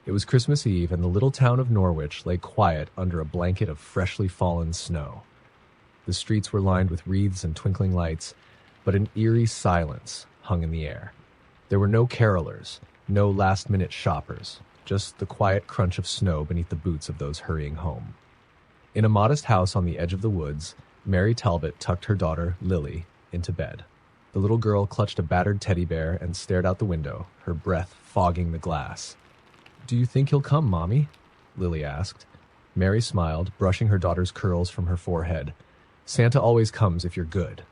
It was Christmas Eve, and the little town of Norwich lay quiet under a blanket of freshly fallen snow. The streets were lined with wreaths and twinkling lights, but an eerie silence hung in the air. There were no carolers, no last-minute shoppers, just the quiet crunch of snow beneath the boots of those hurrying home. In a modest house on the edge of the woods, Mary Talbot tucked her daughter, Lily, into bed. The little girl clutched a battered teddy bear and stared out the window, her breath fogging the glass. "Do you think he'll come, Mommy?" Lily asked. Mary smiled, brushing her daughter's curls from her forehead. "Santa always comes if you're good."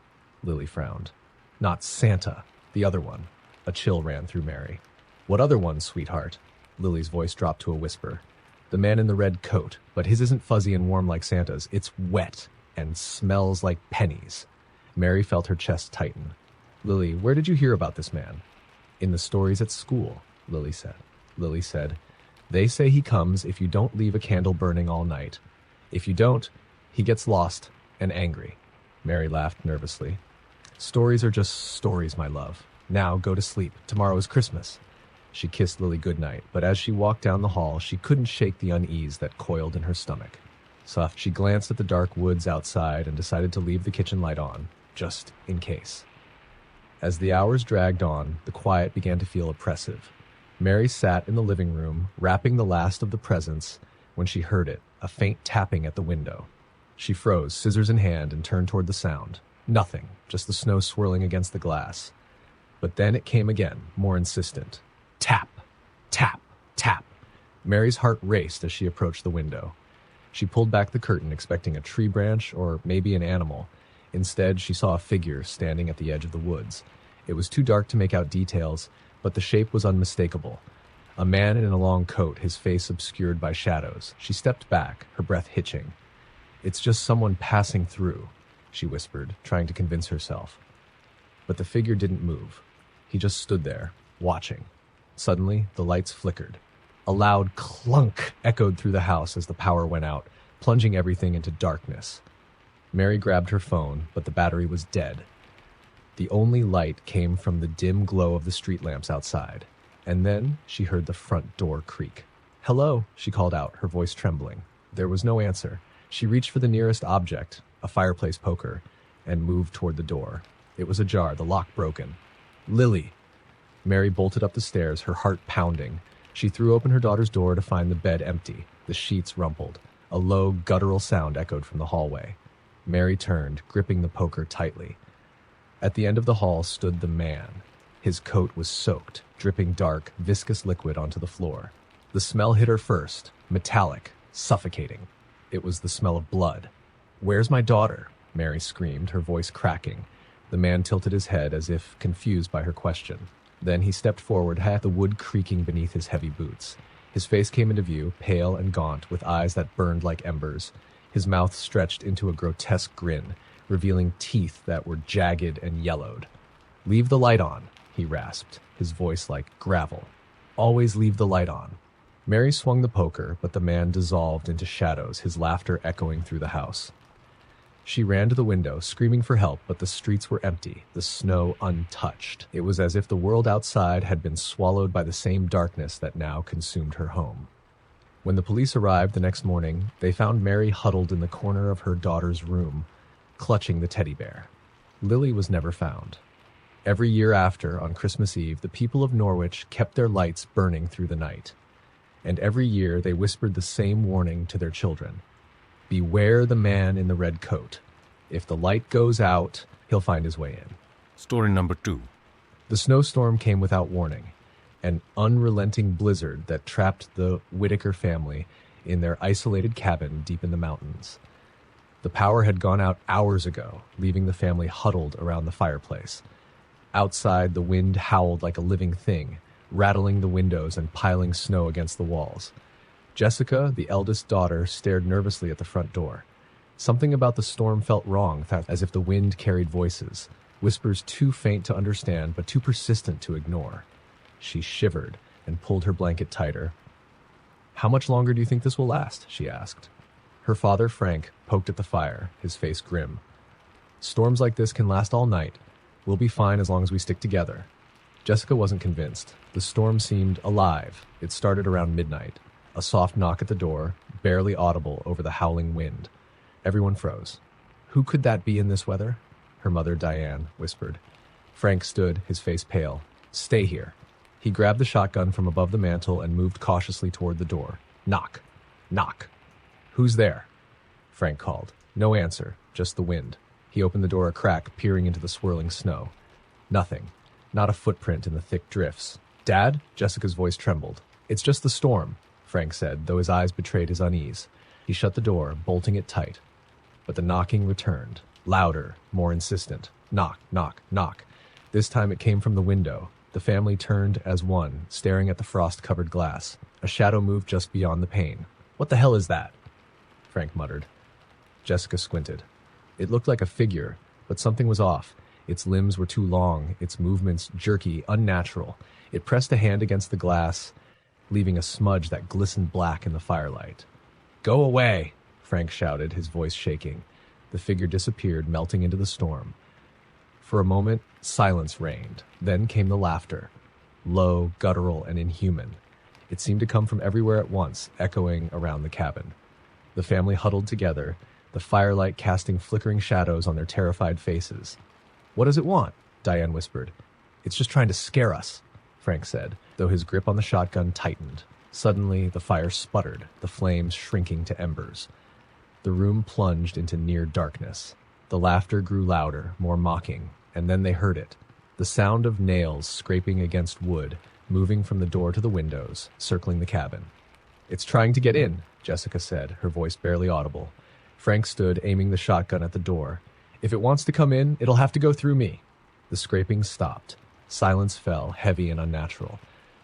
Lily frowned. "Not Santa, the other one." A chill ran through Mary. "What other one, sweetheart?" Lily's voice dropped to a whisper. "The man in the red coat, but his isn't fuzzy and warm like Santa's. It's wet and smells like pennies." Mary felt her chest tighten. "Lily, where did you hear about this man?" "In the stories at school," Lily said. Lily said, "They say he comes if you don't leave a candle burning all night. If you don't, he gets lost and angry." Mary laughed nervously. "Stories are just stories, my love. Now go to sleep. Tomorrow is Christmas." She kissed Lily goodnight, but as she walked down the hall, she couldn't shake the unease that coiled in her stomach. She glanced at the dark woods outside and decided to leave the kitchen light on, just in case. As the hours dragged on, the quiet began to feel oppressive. Mary sat in the living room, wrapping the last of the presents, when she heard it, a faint tapping at the window. She froze, scissors in hand, and turned toward the sound. Nothing, just the snow swirling against the glass. But then it came again, more insistent. Tap, tap, tap. Mary's heart raced as she approached the window. She pulled back the curtain, expecting a tree branch or maybe an animal. Instead, she saw a figure standing at the edge of the woods. It was too dark to make out details, but the shape was unmistakable. A man in a long coat, his face obscured by shadows. She stepped back, her breath hitching. "It's just someone passing through," she whispered, trying to convince herself. But the figure didn't move. He just stood there, watching. Suddenly, the lights flickered. A loud clunk echoed through the house as the power went out, plunging everything into darkness. Mary grabbed her phone, but the battery was dead. The only light came from the dim glow of the street lamps outside. And then she heard the front door creak. "Hello," she called out, her voice trembling. There was no answer. She reached for the nearest object, a fireplace poker, and moved toward the door. It was ajar, the lock broken. "Lily!" Mary bolted up the stairs, her heart pounding. She threw open her daughter's door to find the bed empty, the sheets rumpled. A low, guttural sound echoed from the hallway. Mary turned, gripping the poker tightly. At the end of the hall stood the man. His coat was soaked, dripping dark, viscous liquid onto the floor. The smell hit her first, metallic, suffocating. It was the smell of blood. "Where's my daughter?" Mary screamed, her voice cracking. The man tilted his head as if confused by her question. Then he stepped forward, the wood creaking beneath his heavy boots. His face came into view, pale and gaunt, with eyes that burned like embers. His mouth stretched into a grotesque grin, revealing teeth that were jagged and yellowed. "Leave the light on," he rasped, his voice like gravel. "Always leave the light on." Mary swung the poker, but the man dissolved into shadows, his laughter echoing through the house. She ran to the window, screaming for help, but the streets were empty, the snow untouched. It was as if the world outside had been swallowed by the same darkness that now consumed her home. When the police arrived the next morning, they found Mary huddled in the corner of her daughter's room, clutching the teddy bear. Lily was never found. Every year after, on Christmas Eve, the people of Norwich kept their lights burning through the night. And every year they whispered the same warning to their children. "Beware the man in the red coat. If the light goes out, he'll find his way in." Story number 2. The snowstorm came without warning, an unrelenting blizzard that trapped the Whittaker family in their isolated cabin deep in the mountains. The power had gone out hours ago, leaving the family huddled around the fireplace. Outside, the wind howled like a living thing, rattling the windows and piling snow against the walls. Jessica, the eldest daughter, stared nervously at the front door. Something about the storm felt wrong, as if the wind carried voices, whispers too faint to understand but too persistent to ignore. She shivered and pulled her blanket tighter. "How much longer do you think this will last?" she asked. Her father, Frank, poked at the fire, his face grim. "Storms like this can last all night. We'll be fine as long as we stick together." Jessica wasn't convinced. The storm seemed alive. It started around midnight. A soft knock at the door, barely audible over the howling wind. Everyone froze. Who could that be in this weather? Her mother, Diane, whispered. Frank stood, his face pale. Stay here. He grabbed the shotgun from above the mantel and moved cautiously toward the door. Knock. Knock. Who's there? Frank called. No answer, just the wind. He opened the door a crack, peering into the swirling snow. Nothing. Not a footprint in the thick drifts. Dad? Jessica's voice trembled. It's just the storm, Frank said, though his eyes betrayed his unease. He shut the door, bolting it tight. But the knocking returned. Louder, more insistent. Knock, knock, knock. This time it came from the window. The family turned as one, staring at the frost-covered glass. A shadow moved just beyond the pane. What the hell is that? Frank muttered. Jessica squinted. It looked like a figure, but something was off. Its limbs were too long, its movements jerky, unnatural. It pressed a hand against the glass, leaving a smudge that glistened black in the firelight. Go away, Frank shouted, his voice shaking. The figure disappeared, melting into the storm. For a moment, silence reigned. Then came the laughter. Low, guttural, and inhuman. It seemed to come from everywhere at once, echoing around the cabin. The family huddled together, the firelight casting flickering shadows on their terrified faces. What does it want? Diane whispered. It's just trying to scare us, Frank said, though his grip on the shotgun tightened. Suddenly, the fire sputtered, the flames shrinking to embers. The room plunged into near darkness. The laughter grew louder, more mocking, and then they heard it. The sound of nails scraping against wood, moving from the door to the windows, circling the cabin. It's trying to get in, Jessica said, her voice barely audible. Frank stood, aiming the shotgun at the door. If it wants to come in, it'll have to go through me. The scraping stopped. Silence fell, heavy and unnatural.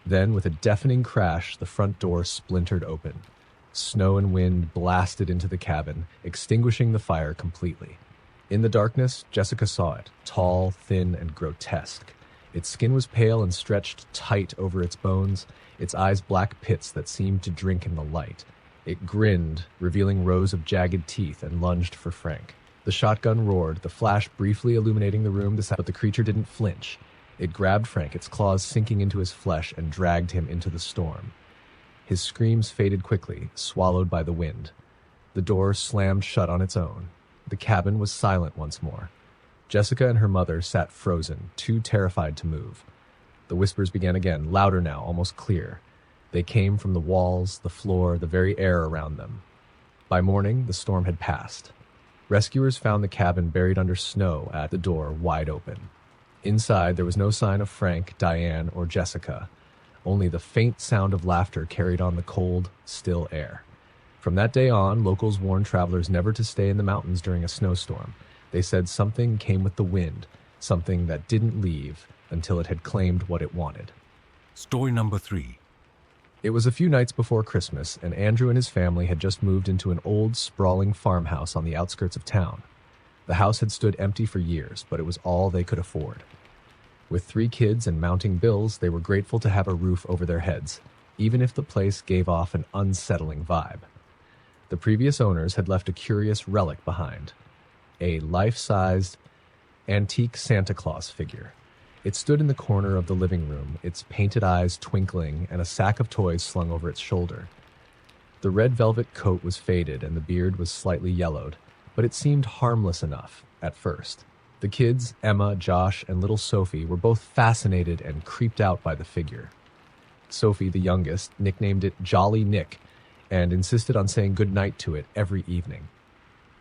Then, with a deafening crash, the front door splintered open. Snow and wind blasted into the cabin, extinguishing the fire completely. In the darkness, Jessica saw it, tall, thin, and grotesque. Its skin was pale and stretched tight over its bones, its eyes black pits that seemed to drink in the light. It grinned, revealing rows of jagged teeth, and lunged for Frank. The shotgun roared, the flash briefly illuminating the room, but the creature didn't flinch. It grabbed Frank, its claws sinking into his flesh, and dragged him into the storm. His screams faded quickly, swallowed by the wind. The door slammed shut on its own. The cabin was silent once more. Jessica and her mother sat frozen, too terrified to move. The whispers began again, louder now, almost clear. They came from the walls, the floor, the very air around them. By morning, the storm had passed. Rescuers found the cabin buried under snow at the door wide open. Inside, there was no sign of Frank, Diane, or Jessica. Only the faint sound of laughter carried on the cold, still air. From that day on, locals warned travelers never to stay in the mountains during a snowstorm. They said something came with the wind, something that didn't leave until it had claimed what it wanted. Story number 3. It was a few nights before Christmas, and Andrew and his family had just moved into an old, sprawling farmhouse on the outskirts of town. The house had stood empty for years, but it was all they could afford. With 3 kids and mounting bills, they were grateful to have a roof over their heads, even if the place gave off an unsettling vibe. The previous owners had left a curious relic behind, a life-sized, antique Santa Claus figure. It stood in the corner of the living room, its painted eyes twinkling and a sack of toys slung over its shoulder. The red velvet coat was faded and the beard was slightly yellowed, but it seemed harmless enough at first. The kids, Emma, Josh, and little Sophie, were both fascinated and creeped out by the figure. Sophie, the youngest, nicknamed it Jolly Nick and insisted on saying goodnight to it every evening.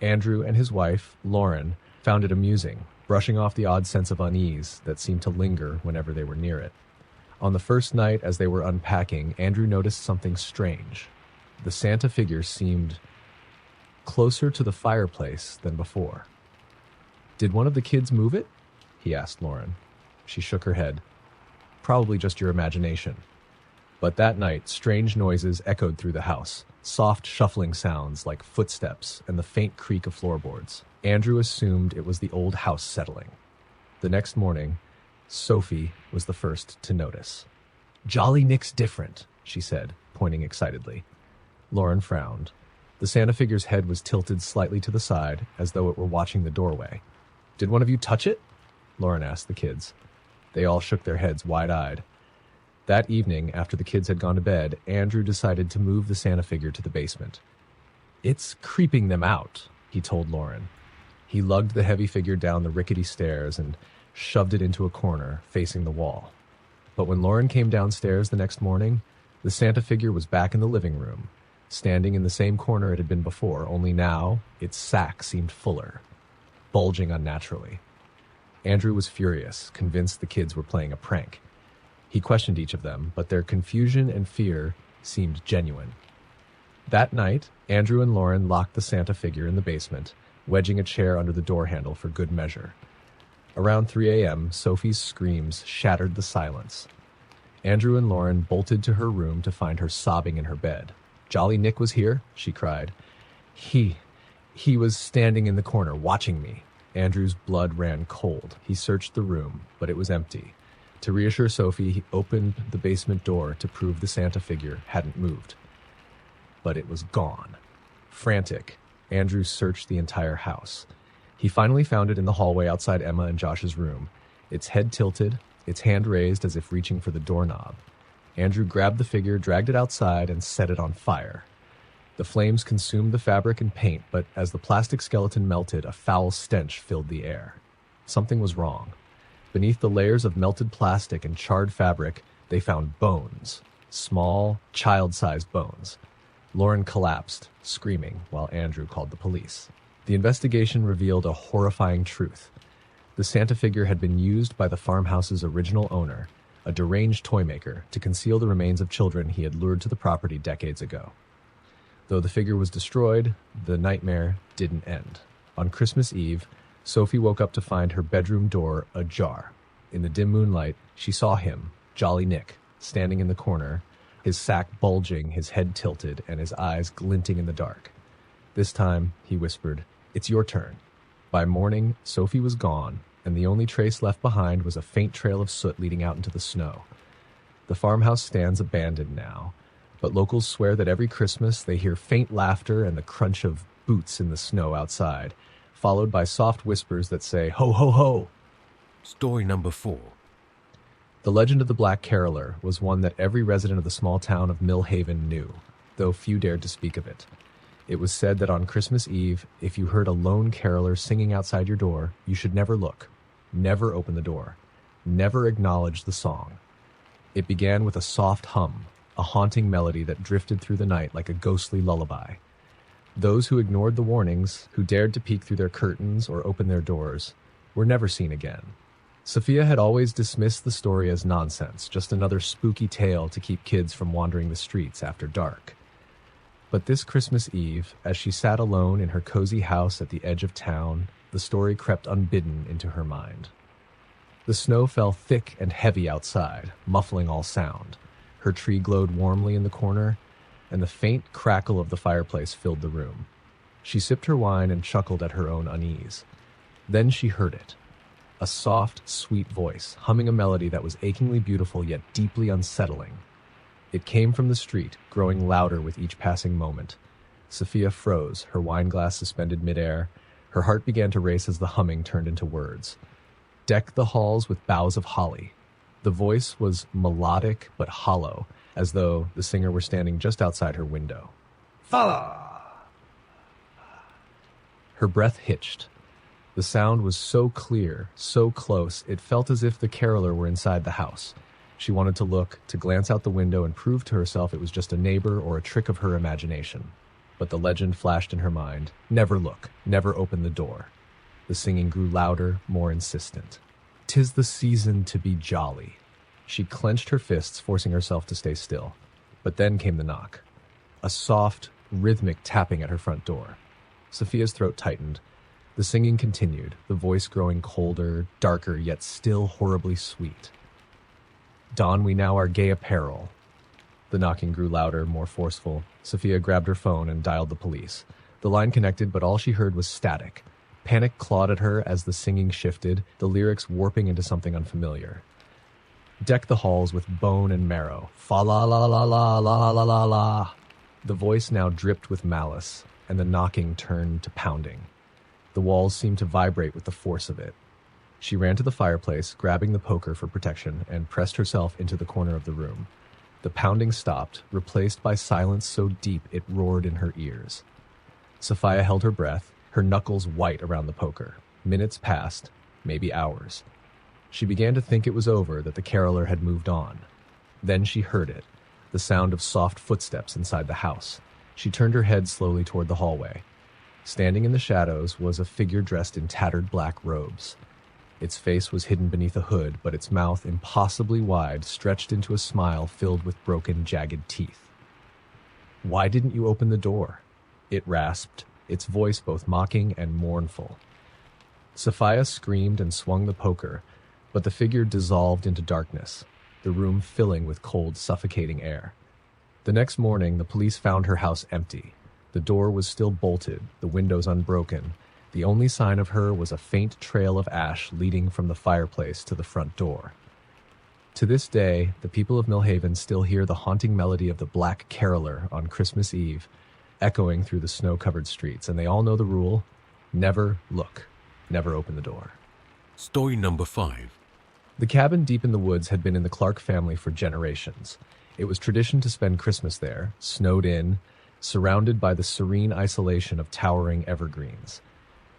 Andrew and his wife, Lauren, found it amusing, brushing off the odd sense of unease that seemed to linger whenever they were near it. On the first night, as they were unpacking, Andrew noticed something strange. The Santa figure seemed closer to the fireplace than before. Did one of the kids move it? He asked Lauren. She shook her head. Probably just your imagination. But that night, strange noises echoed through the house, soft shuffling sounds like footsteps and the faint creak of floorboards. Andrew assumed it was the old house settling. The next morning, Sophie was the first to notice. Jolly Nick's different, she said, pointing excitedly. Lauren frowned. The Santa figure's head was tilted slightly to the side, as though it were watching the doorway. Did one of you touch it? Lauren asked the kids. They all shook their heads wide-eyed. That evening, after the kids had gone to bed, Andrew decided to move the Santa figure to the basement. "It's creeping them out," he told Lauren. He lugged the heavy figure down the rickety stairs and shoved it into a corner, facing the wall. But when Lauren came downstairs the next morning, the Santa figure was back in the living room, standing in the same corner it had been before, only now its sack seemed fuller, bulging unnaturally. Andrew was furious, convinced the kids were playing a prank. He questioned each of them, but their confusion and fear seemed genuine. That night, Andrew and Lauren locked the Santa figure in the basement, wedging a chair under the door handle for good measure. Around 3 a.m., Sophie's screams shattered the silence. Andrew and Lauren bolted to her room to find her sobbing in her bed. "Jolly Nick was here," she cried. He was standing in the corner, watching me." Andrew's blood ran cold. He searched the room, but it was empty. To reassure Sophie, he opened the basement door to prove the Santa figure hadn't moved. But it was gone. Frantic, Andrew searched the entire house. He finally found it in the hallway outside Emma and Josh's room, its head tilted, its hand raised as if reaching for the doorknob. Andrew grabbed the figure, dragged it outside, and set it on fire. The flames consumed the fabric and paint, but as the plastic skeleton melted, a foul stench filled the air. Something was wrong. Beneath the layers of melted plastic and charred fabric, they found bones. Small, child-sized bones. Lauren collapsed, screaming, while Andrew called the police. The investigation revealed a horrifying truth. The Santa figure had been used by the farmhouse's original owner, a deranged toy maker, to conceal the remains of children he had lured to the property decades ago. Though the figure was destroyed, the nightmare didn't end. On Christmas Eve, Sophie woke up to find her bedroom door ajar. In the dim moonlight, she saw him, Jolly Nick, standing in the corner, his sack bulging, his head tilted, and his eyes glinting in the dark. This time, he whispered, "It's your turn." By morning, Sophie was gone, and the only trace left behind was a faint trail of soot leading out into the snow. The farmhouse stands abandoned now, but locals swear that every Christmas they hear faint laughter and the crunch of boots in the snow outside, followed by soft whispers that say, "Ho, ho, ho!" Story number 4. The legend of the Black Caroler was one that every resident of the small town of Mill Haven knew, though few dared to speak of it. It was said that on Christmas Eve, if you heard a lone caroler singing outside your door, you should never look, never open the door, never acknowledge the song. It began with a soft hum, a haunting melody that drifted through the night like a ghostly lullaby. Those who ignored the warnings, who dared to peek through their curtains or open their doors, were never seen again. Sophia had always dismissed the story as nonsense, just another spooky tale to keep kids from wandering the streets after dark. But this Christmas Eve, as she sat alone in her cozy house at the edge of town, the story crept unbidden into her mind. The snow fell thick and heavy outside, muffling all sound. Her tree glowed warmly in the corner, and the faint crackle of the fireplace filled the room. She sipped her wine and chuckled at her own unease. Then she heard it. A soft, sweet voice, humming a melody that was achingly beautiful yet deeply unsettling. It came from the street, growing louder with each passing moment. Sophia froze, her wine glass suspended midair. Her heart began to race as the humming turned into words. "Deck the halls with boughs of holly." The voice was melodic but hollow, as though the singer were standing just outside her window. "Fala!" Her breath hitched. The sound was so clear, so close, it felt as if the caroler were inside the house. She wanted to look, to glance out the window and prove to herself it was just a neighbor or a trick of her imagination. But the legend flashed in her mind. Never look, never open the door. The singing grew louder, more insistent. "'Tis the season to be jolly." She clenched her fists, forcing herself to stay still. But then came the knock. A soft, rhythmic tapping at her front door. Sophia's throat tightened. The singing continued, the voice growing colder, darker, yet still horribly sweet. "Don we now our gay apparel." The knocking grew louder, more forceful. Sophia grabbed her phone and dialed the police. The line connected, but all she heard was static. Panic clawed at her as the singing shifted, the lyrics warping into something unfamiliar. "Deck the halls with bone and marrow. Fa la la la la la la la la." The voice now dripped with malice, and the knocking turned to pounding. The walls seemed to vibrate with the force of it. She ran to the fireplace, grabbing the poker for protection, and pressed herself into the corner of the room. The pounding stopped, replaced by silence so deep it roared in her ears. Sophia held her breath, her knuckles white around the poker. Minutes passed, maybe hours. She began to think it was over, that the caroler had moved on. Then she heard it, the sound of soft footsteps inside the house. She turned her head slowly toward the hallway. Standing in the shadows was a figure dressed in tattered black robes. Its face was hidden beneath a hood, but its mouth, impossibly wide, stretched into a smile filled with broken, jagged teeth. "Why didn't you open the door?" it rasped, its voice both mocking and mournful. Sophia screamed and swung the poker, but the figure dissolved into darkness, the room filling with cold, suffocating air. The next morning, the police found her house empty. The door was still bolted, the windows unbroken. The only sign of her was a faint trail of ash leading from the fireplace to the front door. To this day, the people of Millhaven still hear the haunting melody of the Black Caroler on Christmas Eve, echoing through the snow-covered streets, and they all know the rule: never look, never open the door. Story number 5. The cabin deep in the woods had been in the Clark family for generations. It was tradition to spend Christmas there, snowed in, surrounded by the serene isolation of towering evergreens.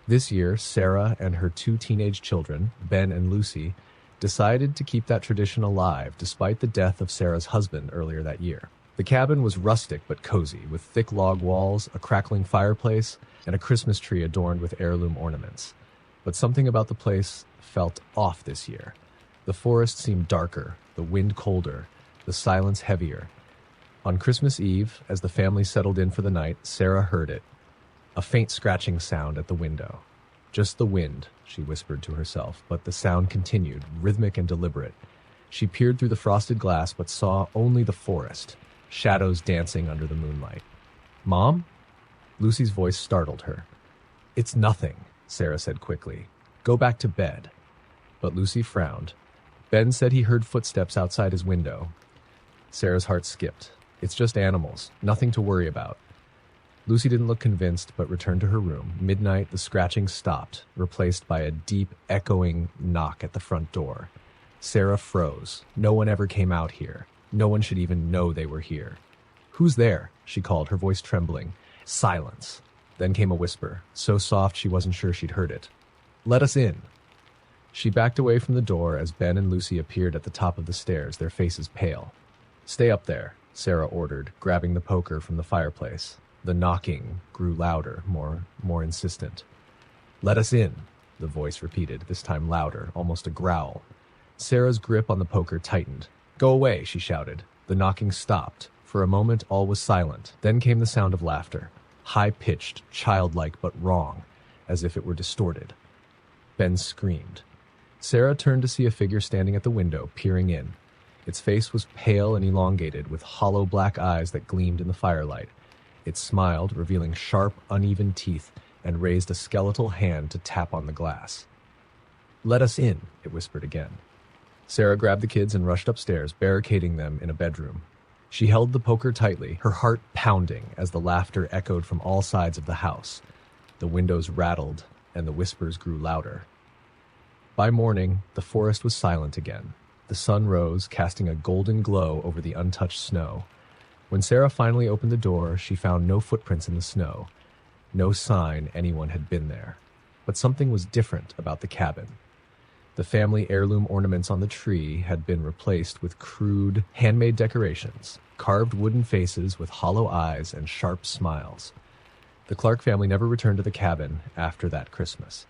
This year, Sarah and her 2 teenage children, Ben and Lucy, decided to keep that tradition alive despite the death of Sarah's husband earlier that year. The cabin was rustic but cozy, with thick log walls, a crackling fireplace, and a Christmas tree adorned with heirloom ornaments. But something about the place felt off this year. The forest seemed darker, the wind colder, the silence heavier. On Christmas Eve, as the family settled in for the night, Sarah heard it. A faint scratching sound at the window. "Just the wind," she whispered to herself, but the sound continued, rhythmic and deliberate. She peered through the frosted glass, but saw only the forest, shadows dancing under the moonlight. "Mom?" Lucy's voice startled her. "It's nothing," Sarah said quickly. "Go back to bed." But Lucy frowned. Ben said he heard footsteps outside his window. Sarah's heart skipped. "It's just animals, nothing to worry about." Lucy didn't look convinced, but returned to her room. Midnight, the scratching stopped, replaced by a deep, echoing knock at the front door. Sarah froze. No one ever came out here. No one should even know they were here. "Who's there?" she called, her voice trembling. Silence. Then came a whisper, so soft she wasn't sure she'd heard it. "Let us in." She backed away from the door as Ben and Lucy appeared at the top of the stairs, their faces pale. "Stay up there," Sarah ordered, grabbing the poker from the fireplace. The knocking grew louder, more insistent. "Let us in," the voice repeated, this time louder, almost a growl. Sarah's grip on the poker tightened. "Go away," she shouted. The knocking stopped. For a moment, all was silent. Then came the sound of laughter, high-pitched, childlike, but wrong, as if it were distorted. Ben screamed. Sarah turned to see a figure standing at the window, peering in. Its face was pale and elongated, with hollow black eyes that gleamed in the firelight. It smiled, revealing sharp, uneven teeth, and raised a skeletal hand to tap on the glass. "Let us in," it whispered again. Sarah grabbed the kids and rushed upstairs, barricading them in a bedroom. She held the poker tightly, her heart pounding as the laughter echoed from all sides of the house. The windows rattled, and the whispers grew louder. By morning, the forest was silent again. The sun rose, casting a golden glow over the untouched snow. When Sarah finally opened the door, she found no footprints in the snow, no sign anyone had been there. But something was different about the cabin. The family heirloom ornaments on the tree had been replaced with crude, handmade decorations, carved wooden faces with hollow eyes and sharp smiles. The Clark family never returned to the cabin after that Christmas.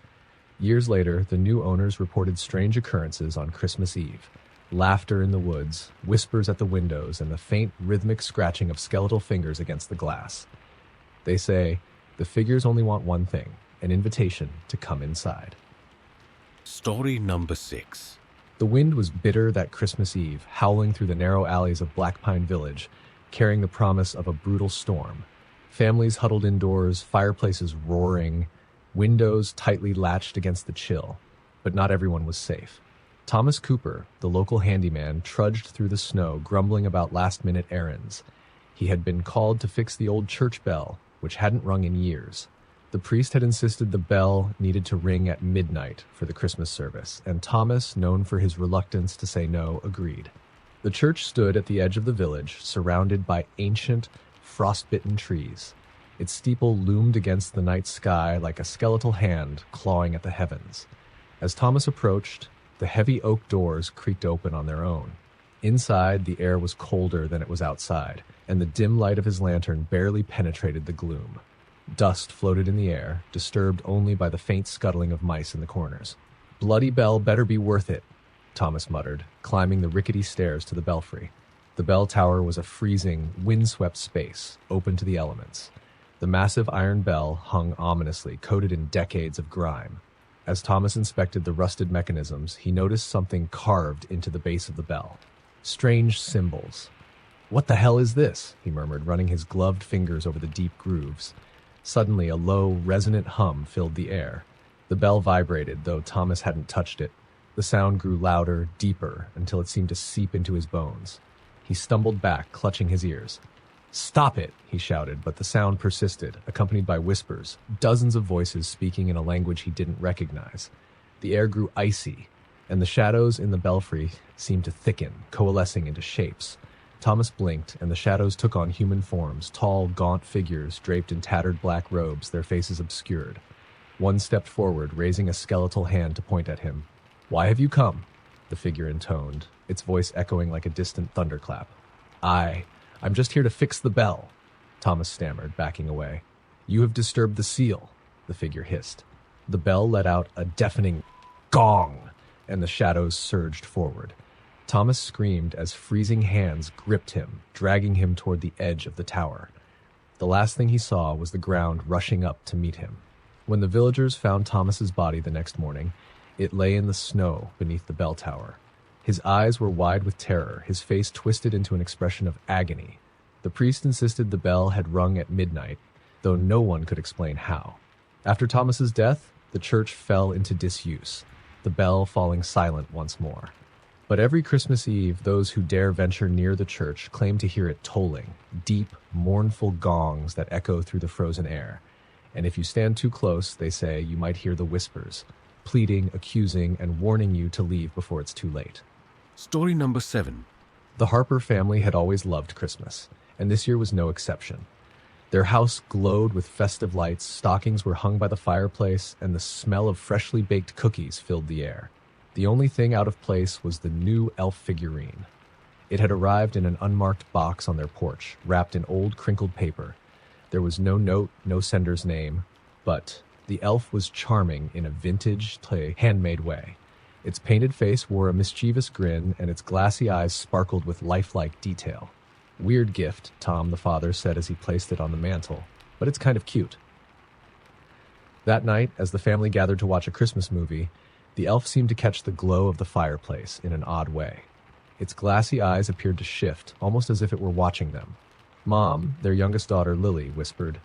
Years later, the new owners reported strange occurrences on Christmas Eve. Laughter in the woods, whispers at the windows, and the faint, rhythmic scratching of skeletal fingers against the glass. They say, the figures only want one thing, an invitation to come inside. Story number 6. The wind was bitter that Christmas Eve, howling through the narrow alleys of Black Pine Village, carrying the promise of a brutal storm. Families huddled indoors, fireplaces roaring, windows tightly latched against the chill. But not everyone was safe. Thomas Cooper, the local handyman, trudged through the snow, grumbling about last-minute errands. He had been called to fix the old church bell, which hadn't rung in years. The priest had insisted the bell needed to ring at midnight for the Christmas service, and Thomas, known for his reluctance to say no, agreed. The church stood at the edge of the village, surrounded by ancient, frost-bitten trees. Its steeple loomed against the night sky like a skeletal hand clawing at the heavens. As Thomas approached, the heavy oak doors creaked open on their own. Inside, the air was colder than it was outside, and the dim light of his lantern barely penetrated the gloom. Dust floated in the air, disturbed only by the faint scuttling of mice in the corners. "Bloody bell better be worth it," Thomas muttered, climbing the rickety stairs to the belfry. The bell tower was a freezing, windswept space, open to the elements. The massive iron bell hung ominously, coated in decades of grime. As Thomas inspected the rusted mechanisms, he noticed something carved into the base of the bell. Strange symbols. "What the hell is this?" he murmured, running his gloved fingers over the deep grooves. Suddenly, a low, resonant hum filled the air. The bell vibrated, though Thomas hadn't touched it. The sound grew louder, deeper, until it seemed to seep into his bones. He stumbled back, clutching his ears. "Stop it!" he shouted, but the sound persisted, accompanied by whispers, dozens of voices speaking in a language he didn't recognize. The air grew icy, and the shadows in the belfry seemed to thicken, coalescing into shapes. Thomas blinked, and the shadows took on human forms, tall, gaunt figures draped in tattered black robes, their faces obscured. One stepped forward, raising a skeletal hand to point at him. "Why have you come?" the figure intoned, its voice echoing like a distant thunderclap. I'm just here to fix the bell," Thomas stammered, backing away. "You have disturbed the seal," the figure hissed. The bell let out a deafening gong, and the shadows surged forward. Thomas screamed as freezing hands gripped him, dragging him toward the edge of the tower. The last thing he saw was the ground rushing up to meet him. When the villagers found Thomas's body the next morning, it lay in the snow beneath the bell tower. His eyes were wide with terror, his face twisted into an expression of agony. The priest insisted the bell had rung at midnight, though no one could explain how. After Thomas's death, the church fell into disuse, the bell falling silent once more. But every Christmas Eve, those who dare venture near the church claim to hear it tolling, deep, mournful gongs that echo through the frozen air. And if you stand too close, they say, you might hear the whispers, pleading, accusing, and warning you to leave before it's too late. Story number 7. The Harper family had always loved Christmas, and this year was no exception. Their house glowed with festive lights, stockings were hung by the fireplace, and the smell of freshly baked cookies filled the air. The only thing out of place was the new elf figurine. It had arrived in an unmarked box on their porch, wrapped in old crinkled paper. There was no note, no sender's name, but the elf was charming in a vintage, handmade way. Its painted face wore a mischievous grin, and its glassy eyes sparkled with lifelike detail. "Weird gift," Tom, the father, said as he placed it on the mantel, "but it's kind of cute." That night, as the family gathered to watch a Christmas movie, the elf seemed to catch the glow of the fireplace in an odd way. Its glassy eyes appeared to shift, almost as if it were watching them. Mom, their youngest daughter, Lily, whispered,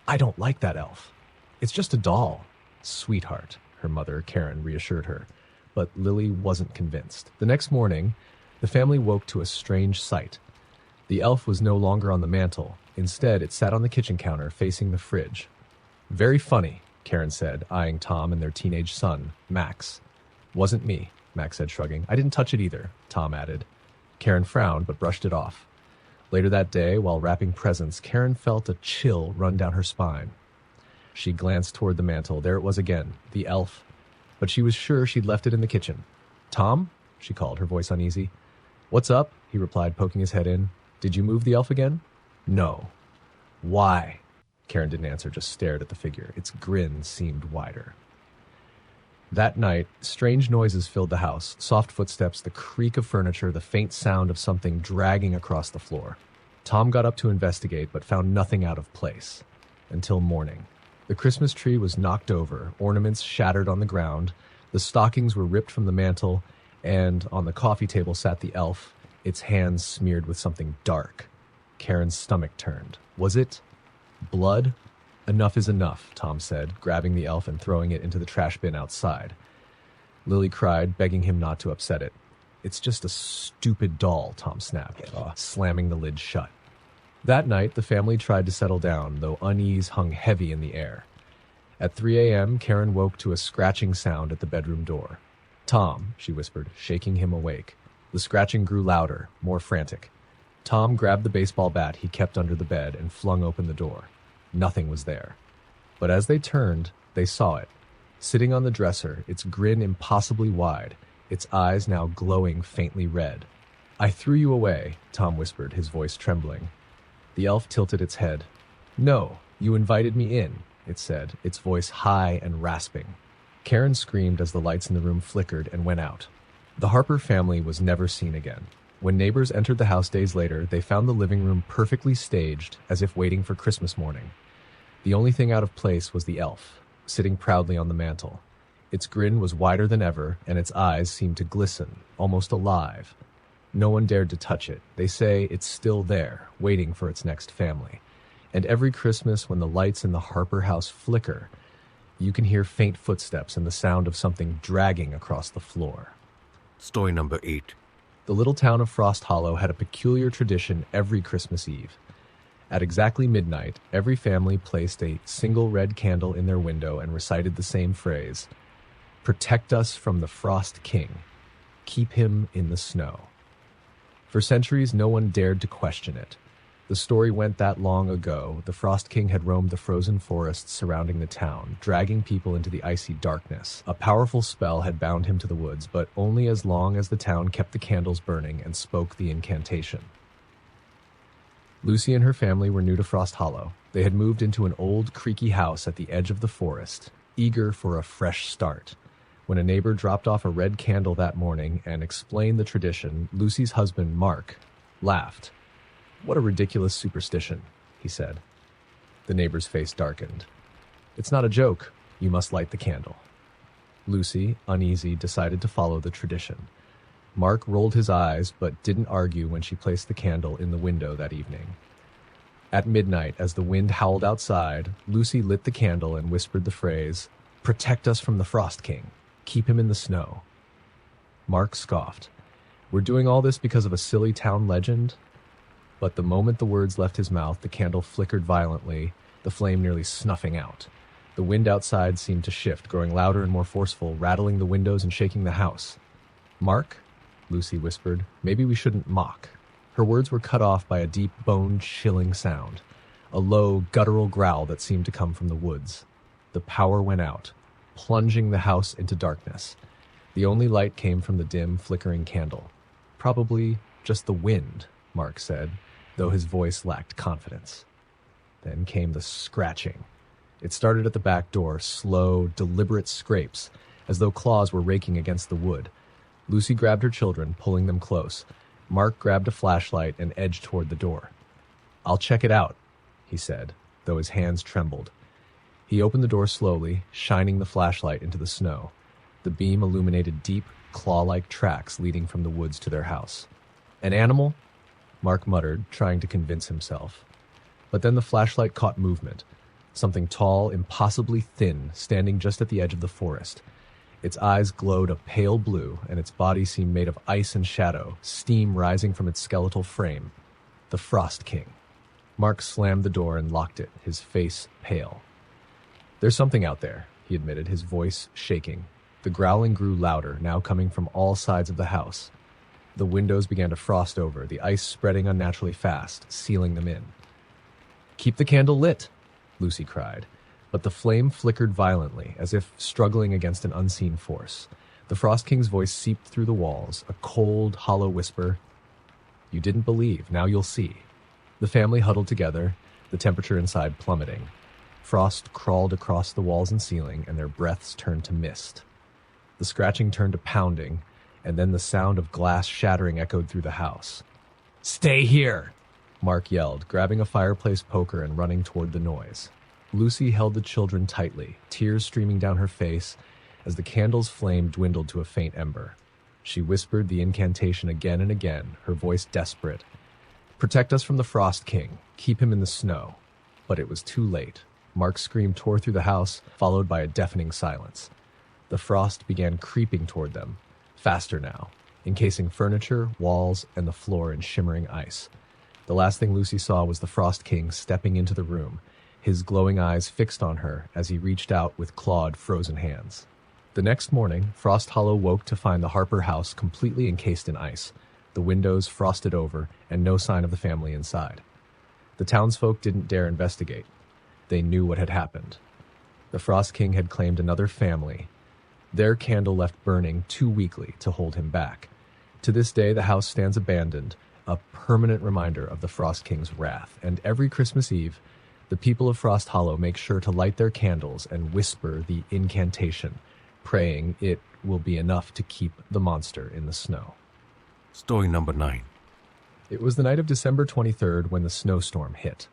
"I don't like that elf. It's just a doll." "Sweetheart," her mother, Karen, reassured her. But Lily wasn't convinced. The next morning, the family woke to a strange sight. The elf was no longer on the mantel. Instead, it sat on the kitchen counter, facing the fridge. "Very funny," Karen said, eyeing Tom and their teenage son, Max. "Wasn't me," Max said, shrugging. "I didn't touch it either," Tom added. Karen frowned, but brushed it off. Later that day, while wrapping presents, Karen felt a chill run down her spine. She glanced toward the mantel. There it was again, the elf. But she was sure she'd left it in the kitchen. "Tom?" she called, her voice uneasy. "What's up?" he replied, poking his head in. "Did you move the elf again?" "No." "Why?" Karen didn't answer, just stared at the figure. Its grin seemed wider. That night, strange noises filled the house. Soft footsteps, the creak of furniture, the faint sound of something dragging across the floor. Tom got up to investigate, but found nothing out of place. Until morning. The Christmas tree was knocked over, ornaments shattered on the ground, the stockings were ripped from the mantel, and on the coffee table sat the elf, its hands smeared with something dark. Karen's stomach turned. Was it blood? "Enough is enough," Tom said, grabbing the elf and throwing it into the trash bin outside. Lily cried, begging him not to upset it. "It's just a stupid doll," Tom snapped, slamming the lid shut. That night, the family tried to settle down, though unease hung heavy in the air. At 3 a.m., Karen woke to a scratching sound at the bedroom door. "Tom," she whispered, shaking him awake. The scratching grew louder, more frantic. Tom grabbed the baseball bat he kept under the bed and flung open the door. Nothing was there. But as they turned, they saw it. Sitting on the dresser, its grin impossibly wide, its eyes now glowing faintly red. "I threw you away," Tom whispered, his voice trembling. The elf tilted its head. "No, you invited me in," it said, its voice high and rasping. Karen screamed as the lights in the room flickered and went out. The Harper family was never seen again. When neighbors entered the house days later, they found the living room perfectly staged, as if waiting for Christmas morning. The only thing out of place was the elf, sitting proudly on the mantel. Its grin was wider than ever, and its eyes seemed to glisten, almost alive. No one dared to touch it. They say it's still there, waiting for its next family. And every Christmas, when the lights in the Harper house flicker, you can hear faint footsteps and the sound of something dragging across the floor. Story number 8. The little town of Frost Hollow had a peculiar tradition every Christmas Eve. At exactly midnight, every family placed a single red candle in their window and recited the same phrase: "Protect us from the Frost King. Keep him in the snow." For centuries, no one dared to question it. The story went that long ago. The Frost King had roamed the frozen forests surrounding the town, dragging people into the icy darkness. A powerful spell had bound him to the woods, but only as long as the town kept the candles burning and spoke the incantation. Lucy and her family were new to Frost Hollow. They had moved into an old, creaky house at the edge of the forest, eager for a fresh start. When a neighbor dropped off a red candle that morning and explained the tradition, Lucy's husband, Mark, laughed. "What a ridiculous superstition," he said. The neighbor's face darkened. "It's not a joke. You must light the candle." Lucy, uneasy, decided to follow the tradition. Mark rolled his eyes but didn't argue when she placed the candle in the window that evening. At midnight, as the wind howled outside, Lucy lit the candle and whispered the phrase, "Protect us from the Frost King. Keep him in the snow." Mark scoffed. "We're doing all this because of a silly town legend?" But the moment the words left his mouth, the candle flickered violently, the flame nearly snuffing out. The wind outside seemed to shift, growing louder and more forceful, rattling the windows and shaking the house. "Mark," Lucy whispered, "maybe we shouldn't mock." Her words were cut off by a deep, bone-chilling sound, a low, guttural growl that seemed to come from the woods. The power went out, plunging the house into darkness. The only light came from the dim, flickering candle. "Probably just the wind," Mark said, though his voice lacked confidence. Then came the scratching. It started at the back door, slow, deliberate scrapes, as though claws were raking against the wood. Lucy grabbed her children, pulling them close. Mark grabbed a flashlight and edged toward the door. "I'll check it out," he said, though his hands trembled. He opened the door slowly, shining the flashlight into the snow. The beam illuminated deep, claw-like tracks leading from the woods to their house. "An animal?" Mark muttered, trying to convince himself. But then the flashlight caught movement. Something tall, impossibly thin, standing just at the edge of the forest. Its eyes glowed a pale blue, and its body seemed made of ice and shadow, steam rising from its skeletal frame. The Frost King. Mark slammed the door and locked it, his face pale. "There's something out there," he admitted, his voice shaking. The growling grew louder, now coming from all sides of the house. The windows began to frost over, the ice spreading unnaturally fast, sealing them in. "Keep the candle lit," Lucy cried. But the flame flickered violently, as if struggling against an unseen force. The Frost King's voice seeped through the walls, a cold, hollow whisper. "You didn't believe, now you'll see." The family huddled together, the temperature inside plummeting. Frost crawled across the walls and ceiling, and their breaths turned to mist. The scratching turned to pounding, and then the sound of glass shattering echoed through the house. "Stay here!" Mark yelled, grabbing a fireplace poker and running toward the noise. Lucy held the children tightly, tears streaming down her face as the candle's flame dwindled to a faint ember. She whispered the incantation again and again, her voice desperate. "Protect us from the Frost King. Keep him in the snow." But it was too late. Mark's scream tore through the house, followed by a deafening silence. The frost began creeping toward them, faster now, encasing furniture, walls, and the floor in shimmering ice. The last thing Lucy saw was the Frost King stepping into the room, his glowing eyes fixed on her as he reached out with clawed, frozen hands. The next morning, Frost Hollow woke to find the Harper house completely encased in ice, the windows frosted over, and no sign of the family inside. The townsfolk didn't dare investigate. They knew what had happened. The Frost King had claimed another family, their candle left burning too weakly to hold him back. To this day, the house stands abandoned, a permanent reminder of the Frost King's wrath, and every Christmas Eve, the people of Frost Hollow make sure to light their candles and whisper the incantation, praying it will be enough to keep the monster in the snow. Story number 9. It was the night of December 23rd when the snowstorm hit.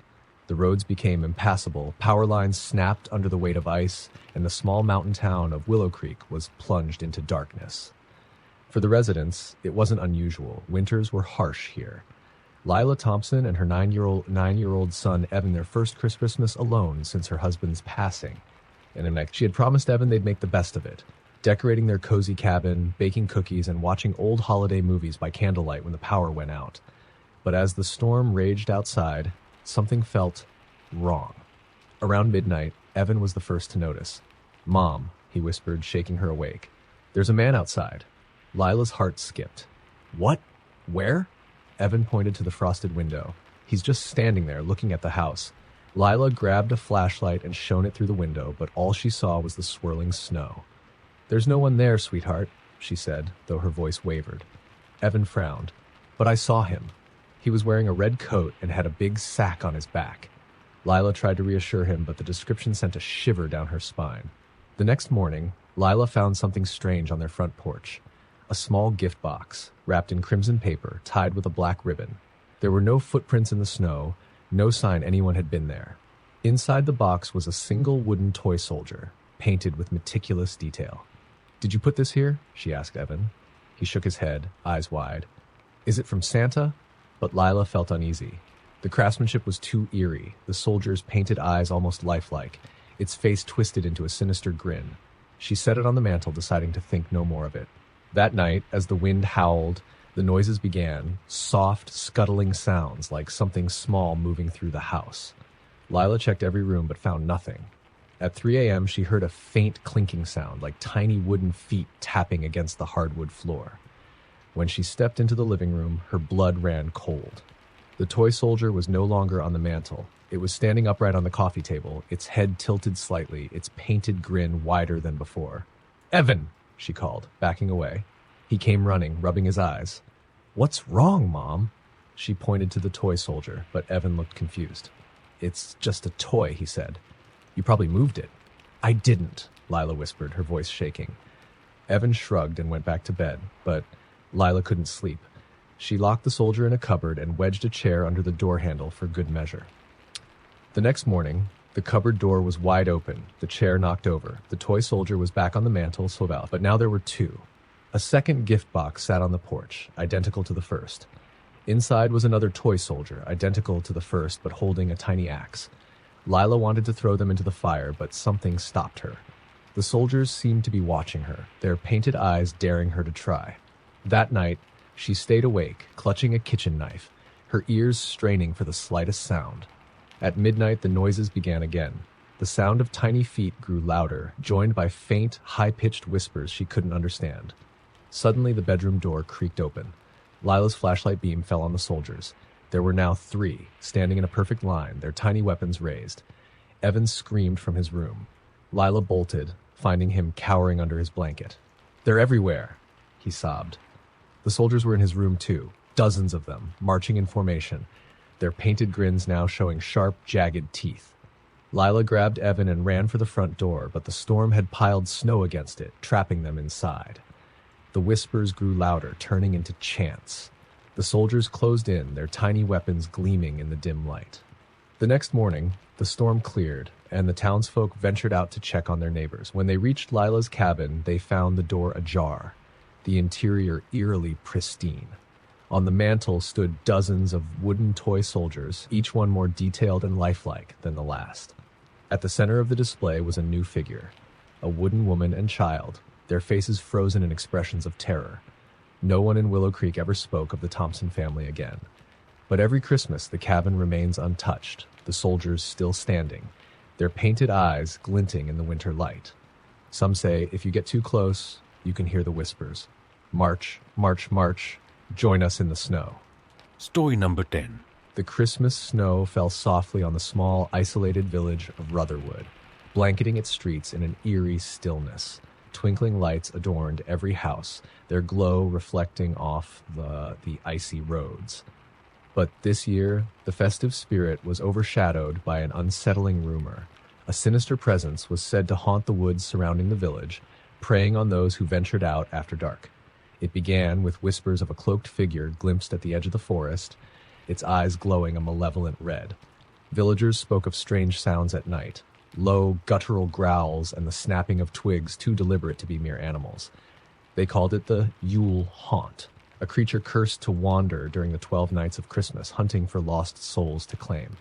The roads became impassable, power lines snapped under the weight of ice, and the small mountain town of Willow Creek was plunged into darkness. For the residents, it wasn't unusual. Winters were harsh here. Lila Thompson and her nine-year-old son Evan their first Christmas alone since her husband's passing. And she had promised Evan they'd make the best of it, decorating their cozy cabin, baking cookies, and watching old holiday movies by candlelight when the power went out. But as the storm raged outside, something felt wrong. Around midnight, Evan was the first to notice. "Mom," he whispered, shaking her awake. "There's a man outside." Lila's heart skipped. "What? Where?" Evan pointed to the frosted window. "He's just standing there, looking at the house." Lila grabbed a flashlight and shone it through the window, but all she saw was the swirling snow. "There's no one there, sweetheart," she said, though her voice wavered. Evan frowned. "But I saw him. He was wearing a red coat and had a big sack on his back." Lila tried to reassure him, but the description sent a shiver down her spine. The next morning, Lila found something strange on their front porch. A small gift box, wrapped in crimson paper, tied with a black ribbon. There were no footprints in the snow, no sign anyone had been there. Inside the box was a single wooden toy soldier, painted with meticulous detail. "Did you put this here?" she asked Evan. He shook his head, eyes wide. "Is it from Santa?" But Lila felt uneasy. The craftsmanship was too eerie, the soldier's painted eyes almost lifelike, its face twisted into a sinister grin. She set it on the mantel, deciding to think no more of it. That night, as the wind howled, the noises began, soft, scuttling sounds like something small moving through the house. Lila checked every room but found nothing. At 3 a.m., she heard a faint clinking sound, like tiny wooden feet tapping against the hardwood floor. When she stepped into the living room, her blood ran cold. The toy soldier was no longer on the mantel. It was standing upright on the coffee table, its head tilted slightly, its painted grin wider than before. "Evan!" she called, backing away. He came running, rubbing his eyes. "What's wrong, Mom?" She pointed to the toy soldier, but Evan looked confused. "It's just a toy," he said. "You probably moved it." "I didn't," Lila whispered, her voice shaking. Evan shrugged and went back to bed, but Lila couldn't sleep. She locked the soldier in a cupboard and wedged a chair under the door handle for good measure. The next morning, the cupboard door was wide open, the chair knocked over. The toy soldier was back on the mantel, but now there were two. A second gift box sat on the porch, identical to the first. Inside was another toy soldier, identical to the first, but holding a tiny axe. Lila wanted to throw them into the fire, but something stopped her. The soldiers seemed to be watching her, their painted eyes daring her to try. That night, she stayed awake, clutching a kitchen knife, her ears straining for the slightest sound. At midnight, the noises began again. The sound of tiny feet grew louder, joined by faint, high-pitched whispers she couldn't understand. Suddenly, the bedroom door creaked open. Lila's flashlight beam fell on the soldiers. There were now 3, standing in a perfect line, their tiny weapons raised. Evan screamed from his room. Lila bolted, finding him cowering under his blanket. "They're everywhere," he sobbed. The soldiers were in his room too, dozens of them, marching in formation, their painted grins now showing sharp, jagged teeth. Lila grabbed Evan and ran for the front door, but the storm had piled snow against it, trapping them inside. The whispers grew louder, turning into chants. The soldiers closed in, their tiny weapons gleaming in the dim light. The next morning, the storm cleared, and the townsfolk ventured out to check on their neighbors. When they reached Lila's cabin, they found the door ajar, the interior eerily pristine. On the mantel stood dozens of wooden toy soldiers, each one more detailed and lifelike than the last. At the center of the display was a new figure, a wooden woman and child, their faces frozen in expressions of terror. No one in Willow Creek ever spoke of the Thompson family again. But every Christmas, the cabin remains untouched, the soldiers still standing, their painted eyes glinting in the winter light. Some say if you get too close, you can hear the whispers. March, march, march, join us in the snow. Story number 10. The Christmas snow fell softly on the small, isolated village of Rutherwood, blanketing its streets in an eerie stillness. Twinkling lights adorned every house, their glow reflecting off the icy roads. But this year, the festive spirit was overshadowed by an unsettling rumor. A sinister presence was said to haunt the woods surrounding the village, preying on those who ventured out after dark. It began with whispers of a cloaked figure glimpsed at the edge of the forest, its eyes glowing a malevolent red. Villagers spoke of strange sounds at night, low, guttural growls and the snapping of twigs too deliberate to be mere animals. They called it the Yule Haunt, a creature cursed to wander during the 12 nights of Christmas, hunting for lost souls to claim.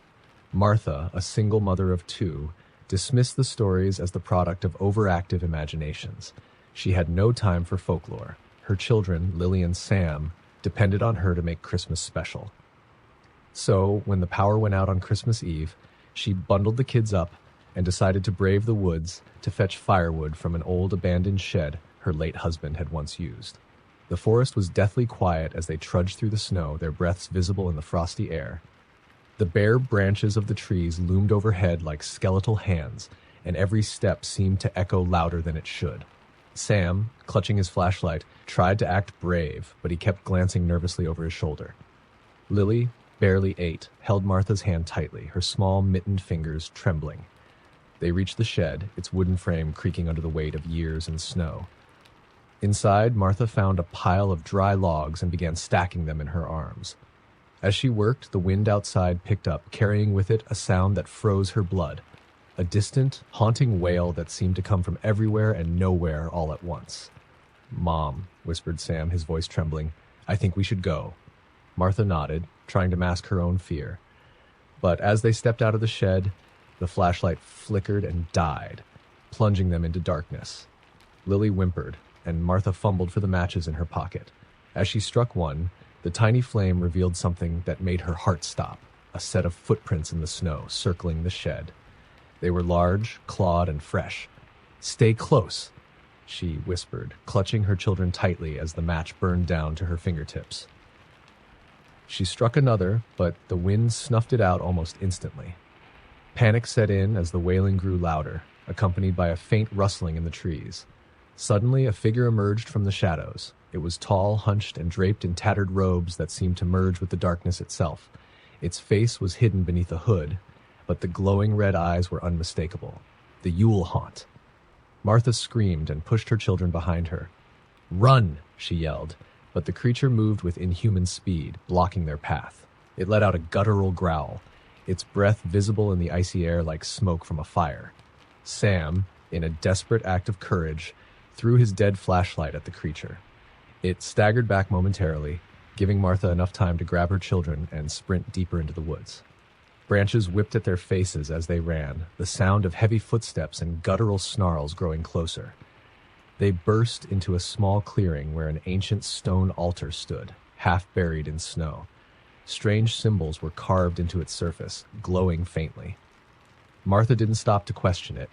Martha, a single mother of 2, dismissed the stories as the product of overactive imaginations. She had no time for folklore. Her children, Lily and Sam, depended on her to make Christmas special. So, when the power went out on Christmas Eve, she bundled the kids up and decided to brave the woods to fetch firewood from an old abandoned shed her late husband had once used. The forest was deathly quiet as they trudged through the snow, their breaths visible in the frosty air. The bare branches of the trees loomed overhead like skeletal hands, and every step seemed to echo louder than it should. Sam, clutching his flashlight, tried to act brave, but he kept glancing nervously over his shoulder. Lily, barely 8, held Martha's hand tightly, her small mittened fingers trembling. They reached the shed, its wooden frame creaking under the weight of years and snow. Inside, Martha found a pile of dry logs and began stacking them in her arms. As she worked, the wind outside picked up, carrying with it a sound that froze her blood. A distant, haunting wail that seemed to come from everywhere and nowhere all at once. "Mom," whispered Sam, his voice trembling, "I think we should go." Martha nodded, trying to mask her own fear. But as they stepped out of the shed, the flashlight flickered and died, plunging them into darkness. Lily whimpered, and Martha fumbled for the matches in her pocket. As she struck one, the tiny flame revealed something that made her heart stop, a set of footprints in the snow circling the shed. They were large, clawed, and fresh. "Stay close," she whispered, clutching her children tightly as the match burned down to her fingertips. She struck another, but the wind snuffed it out almost instantly. Panic set in as the wailing grew louder, accompanied by a faint rustling in the trees. Suddenly, a figure emerged from the shadows. It was tall, hunched, and draped in tattered robes that seemed to merge with the darkness itself. Its face was hidden beneath a hood, but the glowing red eyes were unmistakable. The Yule Haunt. Martha screamed and pushed her children behind her. "Run!" she yelled, but the creature moved with inhuman speed, blocking their path. It let out a guttural growl, its breath visible in the icy air like smoke from a fire. Sam, in a desperate act of courage, threw his dead flashlight at the creature. It staggered back momentarily, giving Martha enough time to grab her children and sprint deeper into the woods. Branches whipped at their faces as they ran, the sound of heavy footsteps and guttural snarls growing closer. They burst into a small clearing where an ancient stone altar stood, half buried in snow. Strange symbols were carved into its surface, glowing faintly. Martha didn't stop to question it.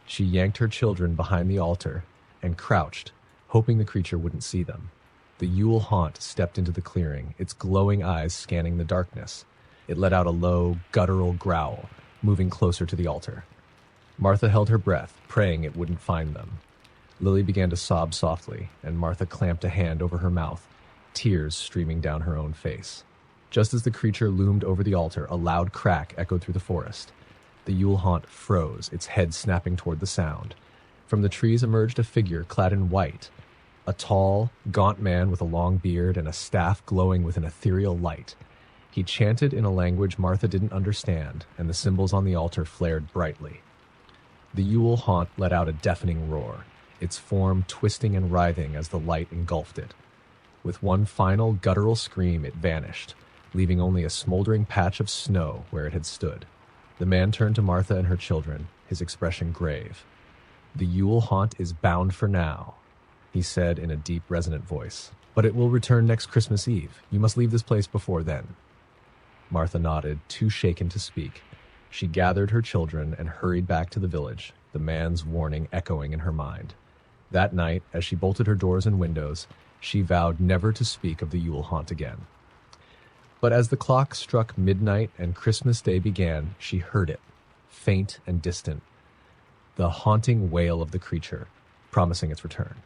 She yanked her children behind the altar and crouched, hoping the creature wouldn't see them. The Yule Haunt stepped into the clearing, its glowing eyes scanning the darkness. It let out a low, guttural growl, moving closer to the altar. Martha held her breath, praying it wouldn't find them. Lily began to sob softly, and Martha clamped a hand over her mouth, tears streaming down her own face. Just as the creature loomed over the altar, a loud crack echoed through the forest. The Yule Haunt froze, its head snapping toward the sound. From the trees emerged a figure clad in white, a tall, gaunt man with a long beard and a staff glowing with an ethereal light. He chanted in a language Martha didn't understand, and the symbols on the altar flared brightly. The Yule Haunt let out a deafening roar, its form twisting and writhing as the light engulfed it. With one final guttural scream, it vanished, leaving only a smoldering patch of snow where it had stood. The man turned to Martha and her children, his expression grave. "The Yule Haunt is bound for now," he said in a deep, resonant voice. "But it will return next Christmas Eve. You must leave this place before then." Martha nodded, too shaken to speak. She gathered her children and hurried back to the village, the man's warning echoing in her mind. That night, as she bolted her doors and windows, she vowed never to speak of the Yule haunt again. But as the clock struck midnight and Christmas Day began, she heard it, faint and distant, the haunting wail of the creature, promising its return.